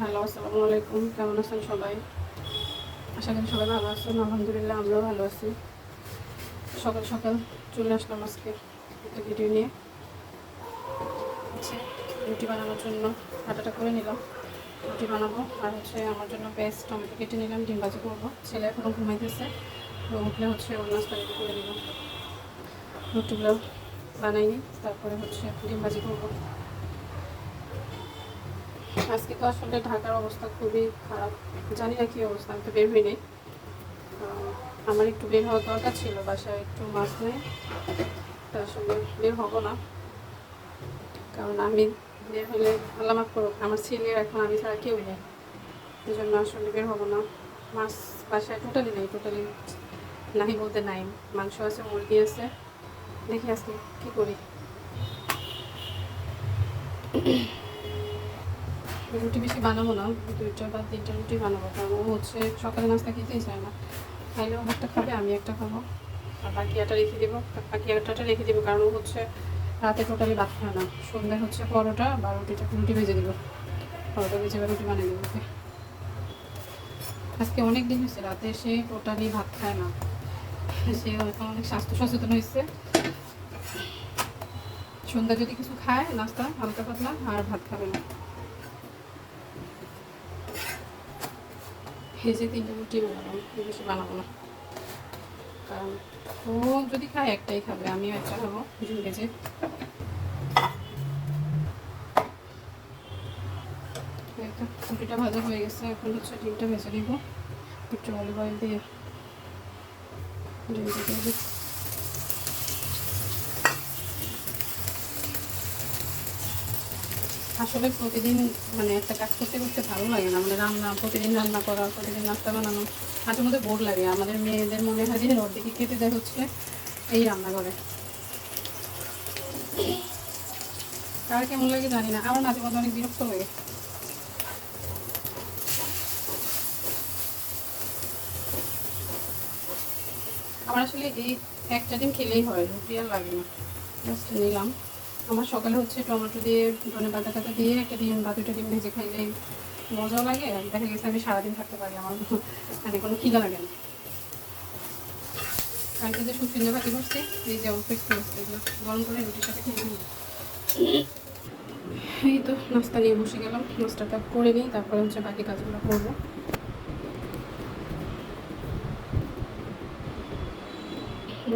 Hello, আসসালামু আলাইকুম। কেমন আছেন সবাই? আশা করি সবাই ভালো আছেন। আলহামদুলিল্লাহ, আমরাও ভালো আছি। সকাল সকাল চলে আসলাম আজকে একটা ভিডিও নিয়ে। হচ্ছে রুটি বানানোর জন্য আটাটা করে নিলাম। রুটি বানাবো আর হচ্ছে আমার জন্য পেঁয়াজ টমেটো কেটে নিলাম, ডিম ভাজি করবো। ছেলে এখনও ঘুমাইতেছে, উঠলে হচ্ছে ওর নাস্তা রেডি করে দিব। রুটিগুলো বানাইনি, তারপরে হচ্ছে ডিম ভাজি করবো। আজকে তো আসলে ঢাকার অবস্থা খুবই খারাপ, জানি না কী অবস্থা, আমি তো বের হই নাই। আমার একটু বের হওয়ার দরকার ছিল, বাসায় একটু মাছ নেই, তা আসলে বের হবো না। কারণ আমি বের হলে আল্লাহ মাফ করুক, আমার ছেলের এখন আমি ছাড়া কেউই নেই, এই জন্য আসলে বের হবো না। মাছ বাসায় টোটালি নেই, টোটালি নাই বলতে নাই। মাংস আছে, মুরগি আছে, দেখি আজকে কী করি। রুটি বেশি বানাবো না, 2টা বা 3টা রুটি বানাবো, কারণ ও হচ্ছে সকালে নাস্তা খেতেই চায় না। খাইলেও একটা খাবে, আমি একটা খাবো, আর বাকি একটা রেখে দেবো। কারণ ও হচ্ছে রাতে টোটালি ভাত খায় না। সন্ধ্যায় হচ্ছে পরোটা বা রুটি ভেজে দিব, পরোটা ভেজে বা রুটি বানিয়ে দেবো। আজকে অনেক দিন হয়েছে রাতে এসে টোটালি ভাত খায় না, সে এখন অনেক স্বাস্থ্য সচেতন হয়েছে। সন্ধ্যা যদি কিছু খায় নাস্তা হালকা পাতলা, আর ভাত খাবে না। ভেজে 3টা রুটি বানাবো, বেশি বানাবো না, কারণ ও যদি খায় একটাই খাবে, আমিও একটা খাবো ডিম ভেজে। রুটিটা ভাজা হয়ে গেছে, এখন হচ্ছে ডিমটা ভেজে দিব একটু অলিভ অয়েল দিয়ে। ডিম ভেজে আসলে প্রতিদিন মানে একটা কাজ করতে করতে ভালো লাগে না, মানে প্রতিদিন রান্না করা, প্রতিদিন নাস্তা বানানো মাঝে মধ্যে বোর লাগে। আমাদের মেয়েদের মনে হয় যে ওর দিকে খেতে যায় হচ্ছে এই রান্না করে। কার কেমন লাগে জানি না, আমার মাঝে মধ্যে অনেক বিরক্ত লাগে। আমার আসলে এই একটা ডিম খেলেই হয়, রুটি আর লাগে না। জাস্ট নিলাম। আমার সকালে হচ্ছে টমেটো দিয়ে ধনে পাতা টাতা দিয়ে একটা ডিম বা 2টা ডিম ভেজে খাইলে মজাও লাগে, আর দেখা গেছে আমি সারাদিন থাকতে পারি, আমার মানে কোনো খিদা লাগে না। কালকে যে শুকনো ভাজি করছি, এই যে অল্প একটু এগুলো গরম করে রুটির সাথে খেয়ে নিই। এই তো নাস্তা নিয়ে বসে গেলাম, নাস্তাটা করে নিই, তারপরে হচ্ছে বাকি কাজগুলো করবো।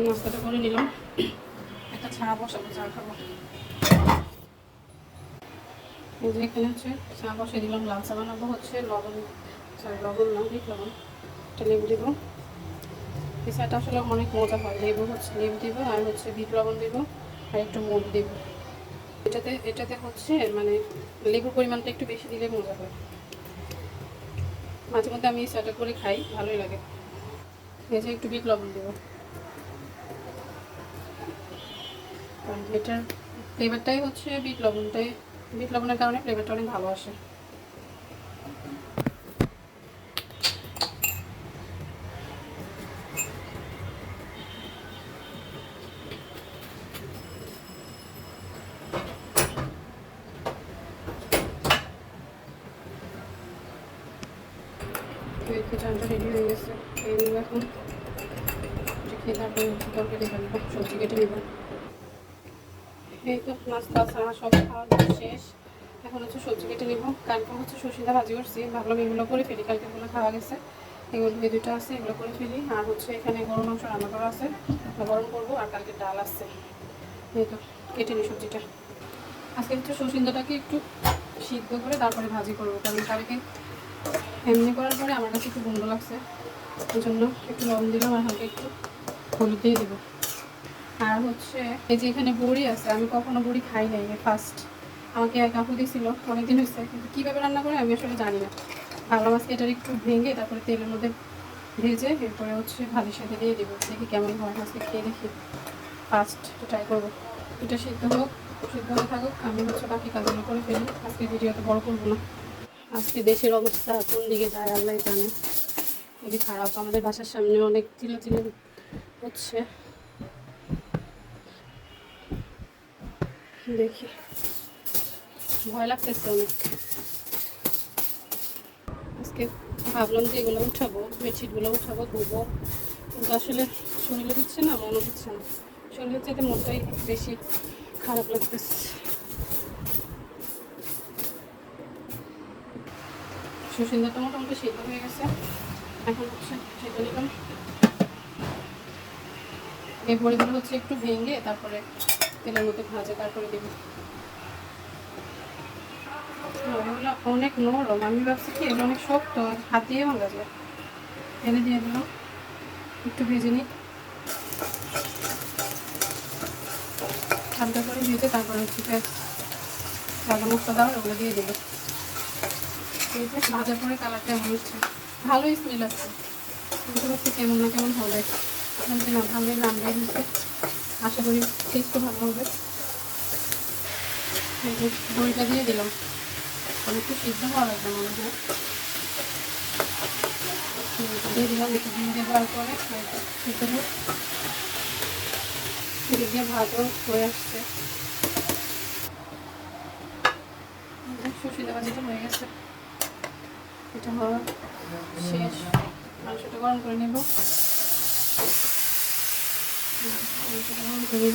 নাস্তাটা করে নিলাম, একটা চা বসাবো, চা খাবো। এই যে এখানে হচ্ছে চা বসিয়ে দিলাম, লাল চা বানাবো। হচ্ছে লবণ না, বিট লবণ, একটা লেবু দেবো। এই চাটা আসলে অনেক মজা হয়। লেবু দেবো, আর হচ্ছে বিট লবণ দেবো, আর একটু মধু দেবো। এটাতে হচ্ছে মানে লেবুর পরিমাণটা একটু বেশি দিলে মজা হয়। মাঝে মধ্যে আমি এই চাটা করে খাই, ভালোই লাগে। এই যে একটু বিট লবণ দেবো, কারণ এটার ফ্লেভারটাই হচ্ছে বিট লবণের কারণে ফ্লেভারটা অনেক ভালো আসে। চানটা রেডি হয়ে গেছে, খেয়ে নেব এখন। খেয়ে তারপরে তরকারি বানাবো, সবজি কেটে নেব। এই তো নাস্তা চা সব খাওয়া শেষ, এখন হচ্ছে সবজি কেটে নেব। কালকে হচ্ছে সরষে ভাজি করছি, ভাবলাম এগুলো করে ফেলি, কালকেগুলো খাওয়া গেছে। এগুলো এই 2টা আছে, এগুলো করে ফেলি। আর হচ্ছে এখানে গরম মাংস রান্না করা আছে, গরম করবো। আর কালকে ডাল আছে, এই তো কেটে নিই সবজিটা। আজকে হচ্ছে সরষেটাকে একটু সিদ্ধ করে তারপরে ভাজি করবো, কারণ কালকে এমনি করার পরে আমার কাছে একটু গন্ধ লাগছে, এই জন্য একটু লবণ দিলাম আর হালকা একটু হলুদ দিয়ে দেবো। আর হচ্ছে এই যে এখানে বড়ি আছে, আমি কখনো বড়ি খাই নাই, ফার্স্ট আমাকে এক আপু দিয়েছিল, অনেকদিন হয়েছে, কিন্তু কীভাবে রান্না করে আমি আসলে জানি না। ভালো মাছকে এটার একটু ভেঙে তারপরে তেলের মধ্যে ভেজে এরপরে হচ্ছে ভাজির সাথে দিয়ে দেবো, দেখি কেমন হয়। মাছকে খেয়ে দেখি, ফার্স্ট ট্রাই করবো। এটা সিদ্ধ হয়ে থাকুক, আমি হচ্ছে বাকি কাজগুলো করে ফেলি। আজকে ভিডিওটা বড় করবো না। আজকে দেশের অবস্থা কোন দিকে যায় আল্লাহ জানে, খুবই খারাপ। আমাদের বাসার সামনে অনেক চিল্লাচিল্লি হচ্ছে, দেখি ভয় লাগতেছে অনেক। আজকে ভাবলাম যে এগুলো উঠাবো, বেডশিটগুলো উঠাবো, ধুবো, কিন্তু আসলে শরীরে দিচ্ছে না, মনে দিচ্ছে না। শরীরের চাইতে মনটাই বেশি খারাপ লাগতেছে। সুসিন্দাটা মোটামুটি সিদ্ধ হয়ে গেছে, এখন হচ্ছে সেটা নিলাম। এই বড়িগুলো হচ্ছে একটু ভেঙে তারপরে তেলের মধ্যে ভাজে, তারপরে দেবো। এগুলো অনেক নরম, আমি ভাবছি কি এগুলো অনেক শক্ত, হাত দিয়ে ভাঙা যায়। তেলে দিয়ে দিলাম, একটু ভেজে নিই, হালকা করে ভেজে তারপরে হচ্ছে সাদা মশলা দাও ওগুলো দিয়ে দেবো। ভাজার পরে কালারটা এমন হচ্ছে, ভালোই স্মেল আসছে, কিন্তু হচ্ছে কেমন না কেমন হবে। বলছি না, ভালোই নামবে হচ্ছে, আশা করি টেস্টও ভালো হবে। বড়িটা দিয়ে দিলাম, একটু সিদ্ধ হওয়া লাগবে মনে হয়। দিয়ে দিলাম, একটু দিয়ে দেওয়ার পরে সিদ্ধ হোক, দিয়ে ভাজও হয়ে আসছে। সুশীলা ভাজিটা হয়ে গেছে, এটা হওয়া শেষ। মাংসটা গরম করে নেব,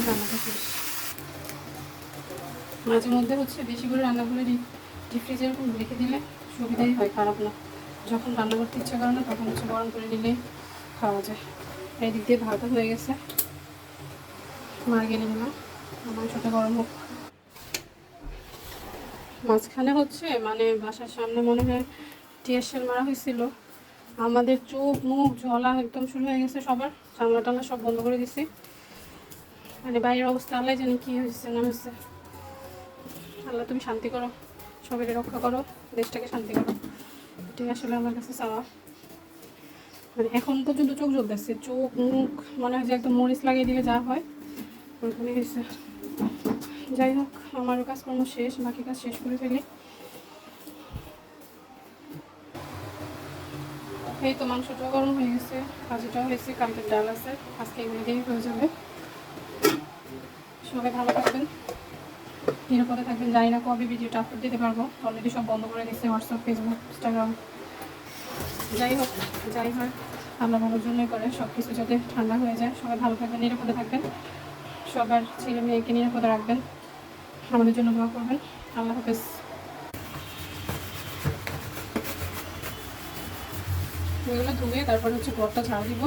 রান্নাটা শেষ। মাঝে মধ্যে হচ্ছে বেশি করে রান্না করে ডিপ ফ্রিজে এরকম রেখে দিলে সুবিধাই হয়, খারাপ না। যখন রান্না করতে ইচ্ছা করে না তখন হচ্ছে গরম করে নিলেই খাওয়া যায়। এই দিক দিয়ে ভাতও হয়ে গেছে, মার্গে নিলাম, মাংসটা গরম হোক। মাঝখানে হচ্ছে মানে বাসার সামনে মনে হয় টিএসএল মারা হয়েছিল, আমাদের চোখ মুখ ঝলা একদম শুরু হয়ে গেছে সবার, জানলা টানলা সব বন্ধ করে দিছি। মানে বাইরের অবস্থা আল্লাহ জানি কী হয়েছে না হয়েছে। আল্লাহ তুমি শান্তি করো, সবাই রক্ষা করো, দেশটাকে শান্তি করো, এটাই আসলে আমার কাছে চাওয়া। মানে এখন পর্যন্ত চোখ জ্বলতেছে, চোখ মুখ মনে হয় যে একদম মরিচ লাগিয়ে দিলে যা হয় ওরকমই হয়েছে। যাই হোক, আমারও কাজকর্ম শেষ, বাকি কাজ শেষ করে ফেলি। এই তো মাংসটাও গরম হয়ে গেছে, ভাজিটাও হয়েছে, কালকের ডাল আছে, আজকে এগুলো দিয়েই হয়ে যাবে। সবাই ভালো থাকবেন, নিরাপদে থাকবেন। জানি না কবে ভিডিওটা আপলোড দিতে পারবো, অলরেডি সব বন্ধ করে দিচ্ছে হোয়াটসঅ্যাপ, ফেসবুক, ইনস্টাগ্রাম। যাই হোক, যাই হয় আল্লাহ ভালোর জন্যই করে, সব কিছু যাতে ঠান্ডা হয়ে যায়। সবাই ভালো থাকবেন, নিরাপদে থাকবেন, সবার ছেলে মেয়েকে নিরাপদে রাখবেন, আমাদের জন্য দোয়া করবেন। আল্লাহ হাফেজ। এগুলো ধুয়ে তারপরে হচ্ছে ঘরটা ঝাড় দিব।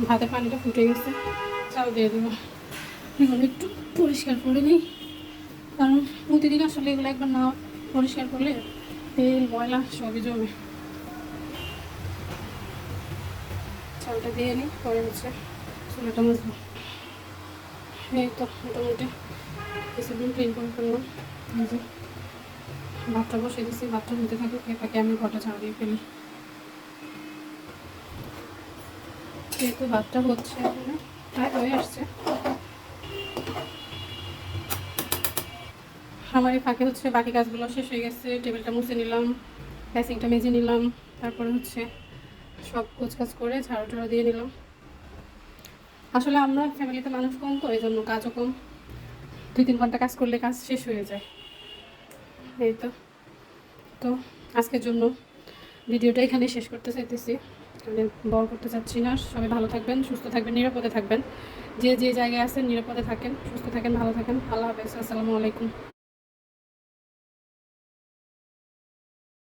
ভাতের পানিটা ফুটে গেছে, চাল দিয়ে দেবো। এগুলো একটু পরিষ্কার করে নিই, কারণ প্রতিদিন আসলে এগুলো একবার না পরিষ্কার করলে তেল ময়লা সবই জমে। চালটা দিয়ে নিই, পরে হচ্ছে চুলাটা মুছবো। এই তো মোটামুটি কিছুদিন ক্লিন করে ফেললাম। এই যে ভাতটা বসে দিচ্ছি, ভাতটা হতে থাকুক, এ পাকে আমি ঘরটা ঝাড় দিয়ে ফেলি। যেহেতু ভাতটা হচ্ছে এখানে প্রায় হয়ে আসছে, আমার এই ফাঁকে হচ্ছে বাকি কাজগুলো শেষ হয়ে গেছে। টেবিলটা মুছে নিলাম, বেসিংটা মেজে নিলাম, তারপরে হচ্ছে সব কাজ করে ঝাড়ু টাড়ু দিয়ে নিলাম। আসলে আমরা ফ্যামিলিতে মানুষ কম, তো এই জন্য কাজও কম, 2-3 ঘন্টা কাজ করলে কাজ শেষ হয়ে যায়। এই তো তো আজকের জন্য ভিডিওটা এখানে শেষ করতে চাইতেছি, বড় করতে চাচ্ছি না। সবাই ভালো থাকবেন, সুস্থ থাকবেন, নিরাপদে থাকবেন। যে যে জায়গায় আছেন নিরাপদে থাকেন, সুস্থ থাকেন, ভালো থাকেন। আল্লাহ হাফেজ, আসসালামু আলাইকুম।